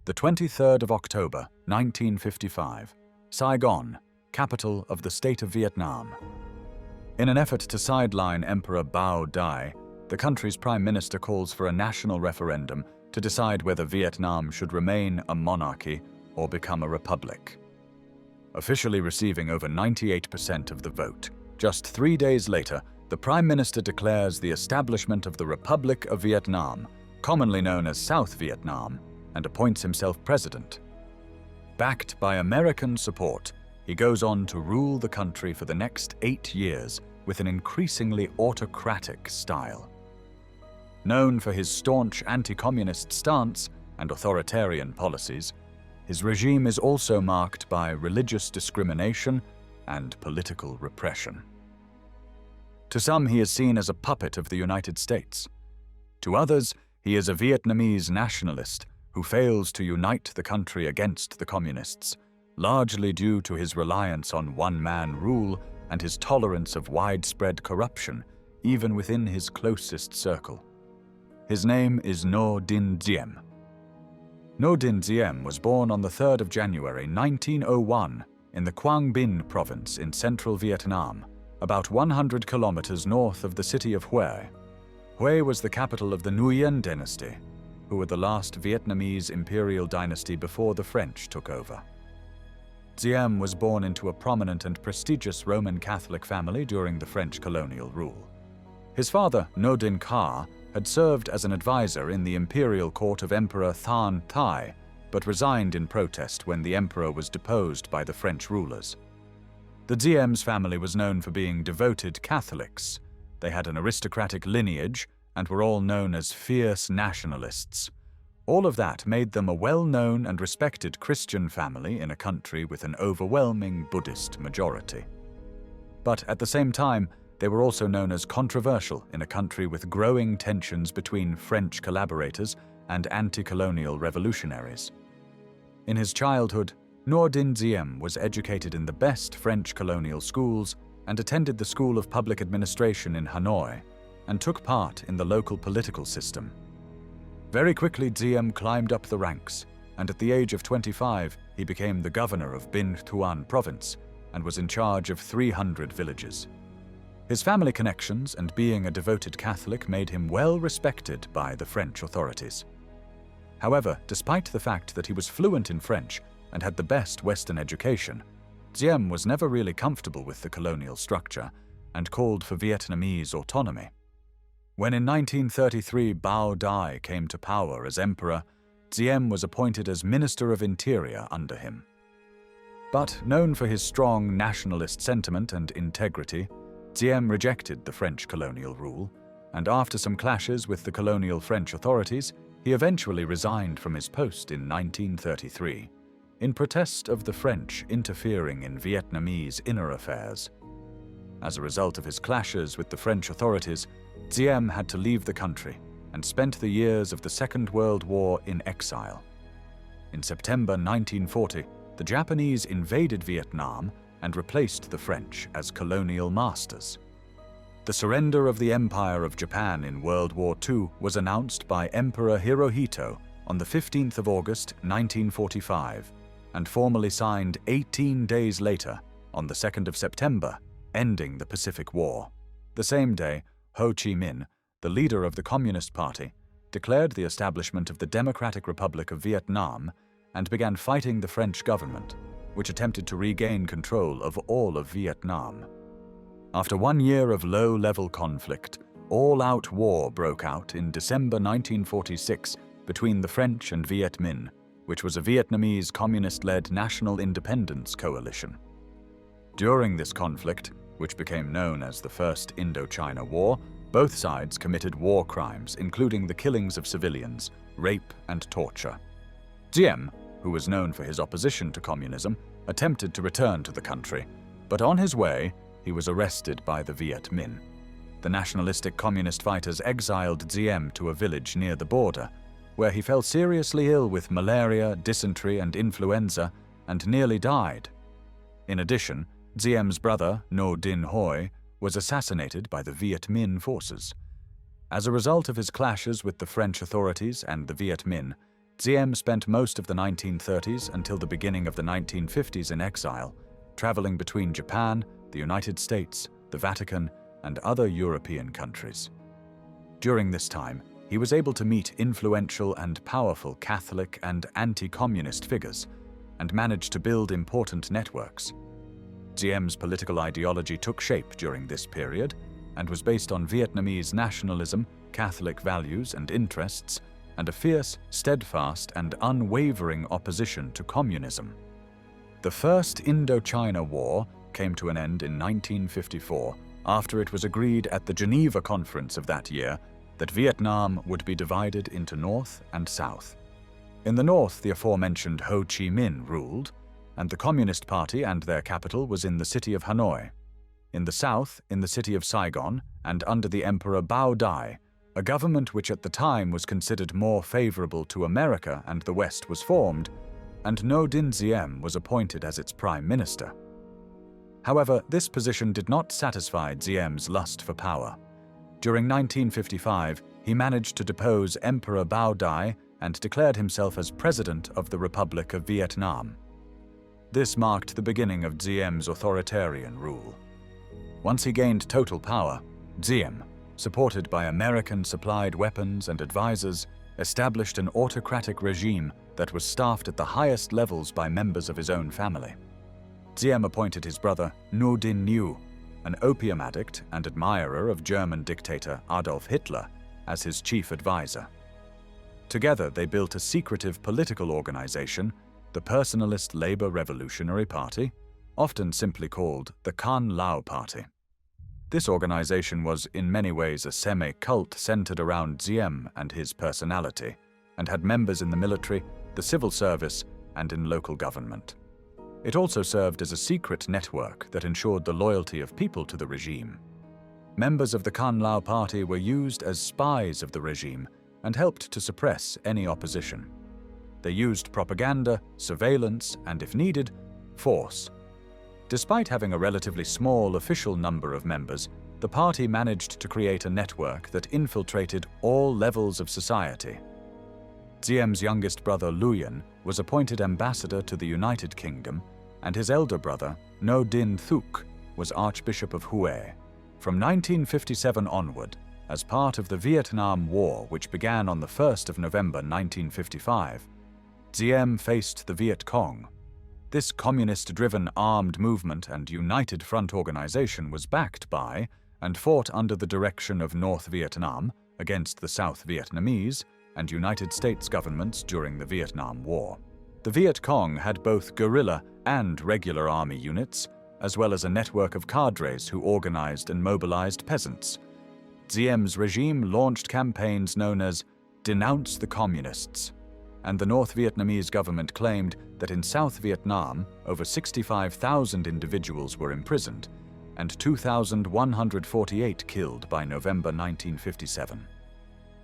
The 23rd of October, 1955, Saigon, capital of the state of Vietnam. In an effort to sideline Emperor Bảo Đại, the country's prime minister calls for a national referendum to decide whether Vietnam should remain a monarchy or become a republic. Officially receiving over 98% of the vote, just 3 days later, the prime minister declares the establishment of the Republic of Vietnam, commonly known as South Vietnam, and appoints himself president. Backed by American support, he goes on to rule the country for the next 8 years with an increasingly autocratic style. Known for his staunch anti-communist stance and authoritarian policies, his regime is also marked by religious discrimination and political repression. To some, he is seen as a puppet of the United States. To others, he is a Vietnamese nationalist who fails to unite the country against the communists, largely due to his reliance on one-man rule and his tolerance of widespread corruption, even within his closest circle. His name is Ngo Dinh Diem. Ngo Dinh Diem was born on the 3rd of January 1901 in the Quang Binh province in central Vietnam, about 100 kilometers north of the city of Hue. Hue was the capital of the Nguyen dynasty, who were the last Vietnamese imperial dynasty before the French took over. Diem was born into a prominent and prestigious Roman Catholic family during the French colonial rule. His father, Ngo Dinh Ca, had served as an advisor in the imperial court of Emperor Than Thai, but resigned in protest when the emperor was deposed by the French rulers. The Diem's family was known for being devoted Catholics. They had an aristocratic lineage and were all known as fierce nationalists. All of that made them a well-known and respected Christian family in a country with an overwhelming Buddhist majority. But at the same time, they were also known as controversial in a country with growing tensions between French collaborators and anti-colonial revolutionaries. In his childhood, Ngo Dinh Diem was educated in the best French colonial schools and attended the School of Public Administration in Hanoi, and took part in the local political system. Very quickly, Diem climbed up the ranks, and at the age of 25, he became the governor of Binh Thuan province and was in charge of 300 villages. His family connections and being a devoted Catholic made him well respected by the French authorities. However, despite the fact that he was fluent in French and had the best Western education, Diem was never really comfortable with the colonial structure and called for Vietnamese autonomy. When in 1933 Bảo Đại came to power as emperor, Diem was appointed as Minister of Interior under him. But known for his strong nationalist sentiment and integrity, Diem rejected the French colonial rule, and after some clashes with the colonial French authorities, he eventually resigned from his post in 1933, in protest of the French interfering in Vietnamese inner affairs. As a result of his clashes with the French authorities, Diem had to leave the country and spent the years of the Second World War in exile. In September 1940, the Japanese invaded Vietnam and replaced the French as colonial masters. The surrender of the Empire of Japan in World War II was announced by Emperor Hirohito on the 15th of August 1945 and formally signed 18 days later, on the 2nd of September, ending the Pacific War. The same day, Ho Chi Minh, the leader of the Communist Party, declared the establishment of the Democratic Republic of Vietnam and began fighting the French government, which attempted to regain control of all of Vietnam. After 1 year of low-level conflict, all-out war broke out in December 1946 between the French and Viet Minh, which was a Vietnamese communist-led national independence coalition. During this conflict, which became known as the First Indochina War, both sides committed war crimes, including the killings of civilians, rape, and torture. Diem, who was known for his opposition to communism, attempted to return to the country, but on his way, he was arrested by the Viet Minh. The nationalistic communist fighters exiled Diem to a village near the border, where he fell seriously ill with malaria, dysentery, and influenza, and nearly died. In addition, Diem's brother, Ngo Dinh Hoi, was assassinated by the Viet Minh forces. As a result of his clashes with the French authorities and the Viet Minh, Diem spent most of the 1930s until the beginning of the 1950s in exile, traveling between Japan, the United States, the Vatican, and other European countries. During this time, he was able to meet influential and powerful Catholic and anti-communist figures, and managed to build important networks. Diem's political ideology took shape during this period, and was based on Vietnamese nationalism, Catholic values and interests, and a fierce, steadfast, and unwavering opposition to communism. The First Indochina War came to an end in 1954 after it was agreed at the Geneva Conference of that year that Vietnam would be divided into North and South. In the North, the aforementioned Ho Chi Minh ruled, and the Communist Party and their capital was in the city of Hanoi. In the South, in the city of Saigon, and under the Emperor Bảo Đại, a government which at the time was considered more favorable to America and the West was formed, and Ngo Dinh Diem was appointed as its prime minister. However, this position did not satisfy Diem's lust for power. During 1955, he managed to depose Emperor Bảo Đại and declared himself as President of the Republic of Vietnam. This marked the beginning of Diem's authoritarian rule. Once he gained total power, Diem, supported by American-supplied weapons and advisors, established an autocratic regime that was staffed at the highest levels by members of his own family. Diem appointed his brother Ngo Dinh Nhu, an opium addict and admirer of German dictator Adolf Hitler, as his chief advisor. Together, they built a secretive political organization, the Personalist Labor Revolutionary Party, often simply called the Can Lao Party. This organization was in many ways a semi-cult centered around Diem and his personality, and had members in the military, the civil service, and in local government. It also served as a secret network that ensured the loyalty of people to the regime. Members of the Can Lao Party were used as spies of the regime and helped to suppress any opposition. They used propaganda, surveillance, and, if needed, force. Despite having a relatively small official number of members, the party managed to create a network that infiltrated all levels of society. Diem's youngest brother Luyen was appointed ambassador to the United Kingdom, and his elder brother, Ngo Dinh Thuc, was Archbishop of Hue. From 1957 onward, as part of the Vietnam War, which began on the 1st of November 1955, Diem faced the Viet Cong. This communist-driven armed movement and united front organization was backed by and fought under the direction of North Vietnam against the South Vietnamese and United States governments during the Vietnam War. The Viet Cong had both guerrilla and regular army units, as well as a network of cadres who organized and mobilized peasants. Diem's regime launched campaigns known as Denounce the Communists, and the North Vietnamese government claimed that in South Vietnam, over 65,000 individuals were imprisoned and 2,148 killed by November 1957.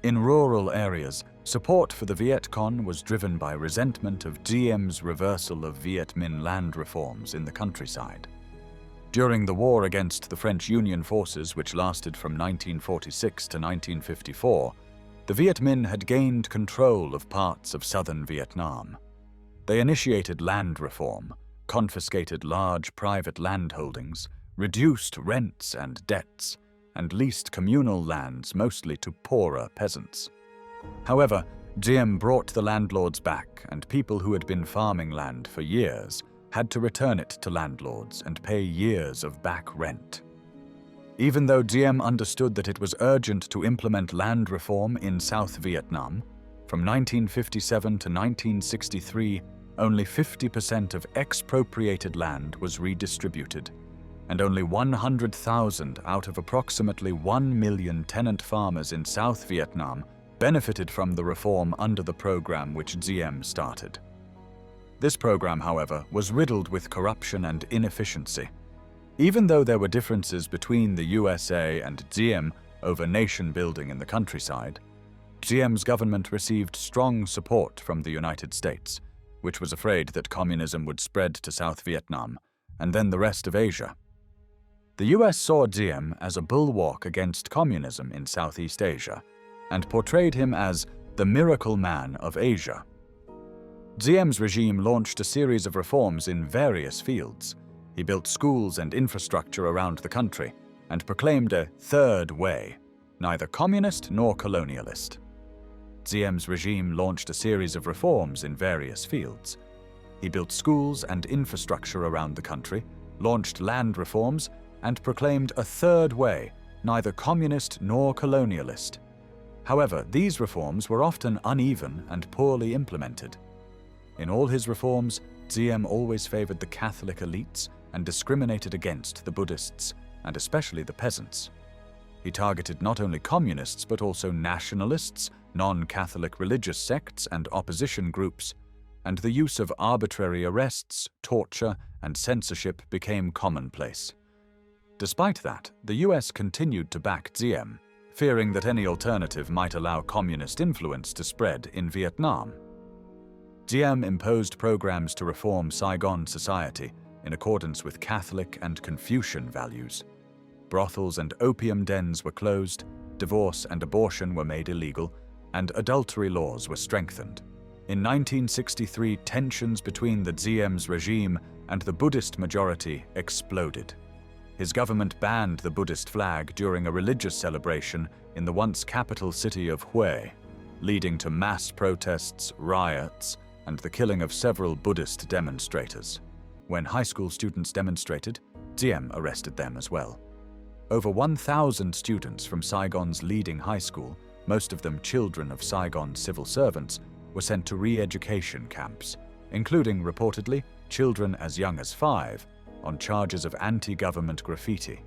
In rural areas, support for the Viet Cong was driven by resentment of Diem's reversal of Viet Minh land reforms in the countryside. During the war against the French Union forces, which lasted from 1946 to 1954, the Viet Minh had gained control of parts of southern Vietnam. They initiated land reform, confiscated large private land holdings, reduced rents and debts, and leased communal lands mostly to poorer peasants. However, Diem brought the landlords back, and people who had been farming land for years had to return it to landlords and pay years of back rent. Even though Diem understood that it was urgent to implement land reform in South Vietnam, from 1957 to 1963, only 50% of expropriated land was redistributed, and only 100,000 out of approximately 1 million tenant farmers in South Vietnam benefited from the reform under the program which Diem started. This program, however, was riddled with corruption and inefficiency. Even though there were differences between the USA and Diem over nation building in the countryside, Diem's government received strong support from the United States, which was afraid that communism would spread to South Vietnam and then the rest of Asia. The US saw Diem as a bulwark against communism in Southeast Asia and portrayed him as the miracle man of Asia, Diem's regime launched a series of reforms in various fields. He built schools and infrastructure around the country and proclaimed a third way, neither communist nor colonialist. Diem's regime launched a series of reforms in various fields. He built schools and infrastructure around the country, launched land reforms, and proclaimed a third way, neither communist nor colonialist. However, these reforms were often uneven and poorly implemented. In all his reforms, Diem always favored the Catholic elites and discriminated against the Buddhists, and especially the peasants. He targeted not only communists but also nationalists, non-Catholic religious sects and opposition groups, and the use of arbitrary arrests, torture, and censorship became commonplace. Despite that, the US continued to back Diem, fearing that any alternative might allow communist influence to spread in Vietnam. Diem imposed programs to reform Saigon society in accordance with Catholic and Confucian values. Brothels and opium dens were closed, divorce and abortion were made illegal, and adultery laws were strengthened. In 1963, tensions between the Diem's regime and the Buddhist majority exploded. His government banned the Buddhist flag during a religious celebration in the once capital city of Hue, leading to mass protests, riots, and the killing of several Buddhist demonstrators. When high school students demonstrated, Diem arrested them as well. Over 1,000 students from Saigon's leading high school, most of them children of Saigon civil servants, were sent to re-education camps, including, reportedly, children as young as 5, on charges of anti-government graffiti.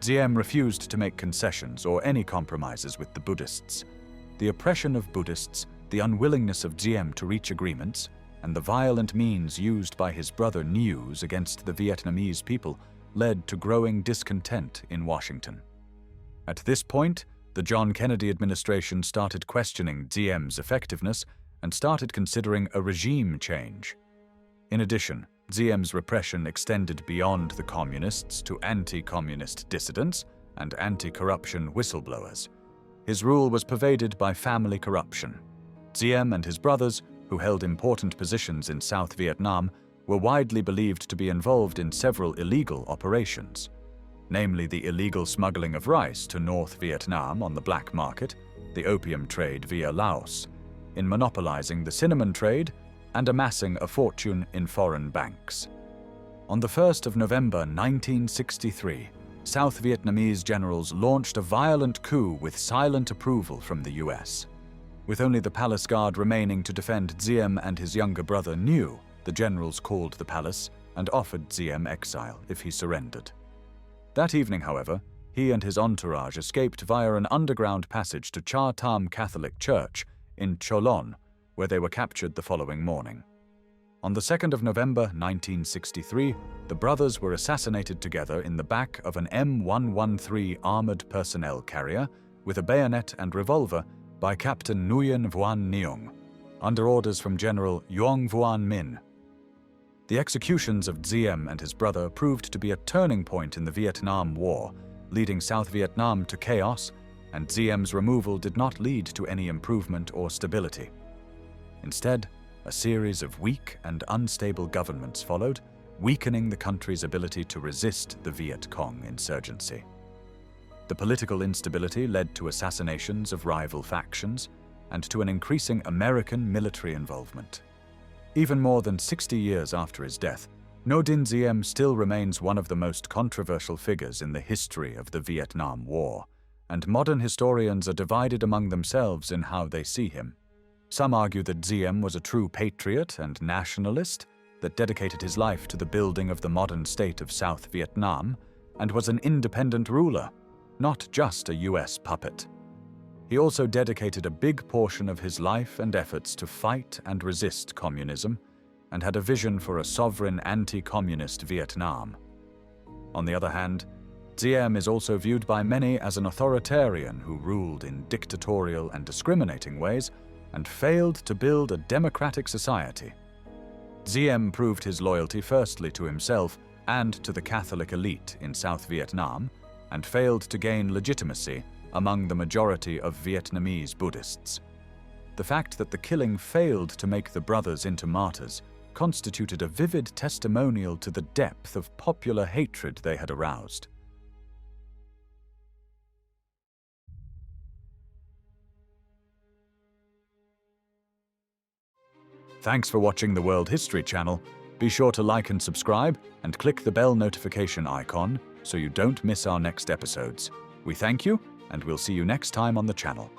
Diem refused to make concessions or any compromises with the Buddhists. The oppression of Buddhists, the unwillingness of Diem to reach agreements, and the violent means used by his brother Nhu's against the Vietnamese people led to growing discontent in Washington. At this point, the John Kennedy administration started questioning Diem's effectiveness and started considering a regime change. In addition, Diem's repression extended beyond the communists to anti-communist dissidents and anti-corruption whistleblowers. His rule was pervaded by family corruption. Diem and his brothers, who held important positions in South Vietnam, were widely believed to be involved in several illegal operations, namely the illegal smuggling of rice to North Vietnam on the black market, the opium trade via Laos, in monopolizing the cinnamon trade, and amassing a fortune in foreign banks. On the 1st of November 1963, South Vietnamese generals launched a violent coup with silent approval from the US. With only the palace guard remaining to defend Diem and his younger brother Nhu, the generals called the palace and offered Diem exile if he surrendered. That evening, however, he and his entourage escaped via an underground passage to Cha Tam Catholic Church in Cholon, where they were captured the following morning. On the 2nd of November 1963, the brothers were assassinated together in the back of an M113 armored personnel carrier with a bayonet and revolver by Captain Nguyen Vuan Neung, under orders from General Yong Vuan Min. The executions of Diem and his brother proved to be a turning point in the Vietnam War, leading South Vietnam to chaos, and Diem's removal did not lead to any improvement or stability. Instead, a series of weak and unstable governments followed, weakening the country's ability to resist the Viet Cong insurgency. The political instability led to assassinations of rival factions and to an increasing American military involvement. Even more than 60 years after his death, Ngo Dinh Diem still remains one of the most controversial figures in the history of the Vietnam War, and modern historians are divided among themselves in how they see him. Some argue that Diem was a true patriot and nationalist that dedicated his life to the building of the modern state of South Vietnam and was an independent ruler, not just a US puppet. He also dedicated a big portion of his life and efforts to fight and resist communism and had a vision for a sovereign anti-communist Vietnam. On the other hand, Diem is also viewed by many as an authoritarian who ruled in dictatorial and discriminating ways and failed to build a democratic society. Diem proved his loyalty firstly to himself and to the Catholic elite in South Vietnam, and failed to gain legitimacy among the majority of Vietnamese Buddhists. The fact that the killing failed to make the brothers into martyrs constituted a vivid testimonial to the depth of popular hatred they had aroused. Thanks for watching the World History Channel. Be sure to like and subscribe, and click the bell notification icon so you don't miss our next episodes. We thank you, and we'll see you next time on the channel.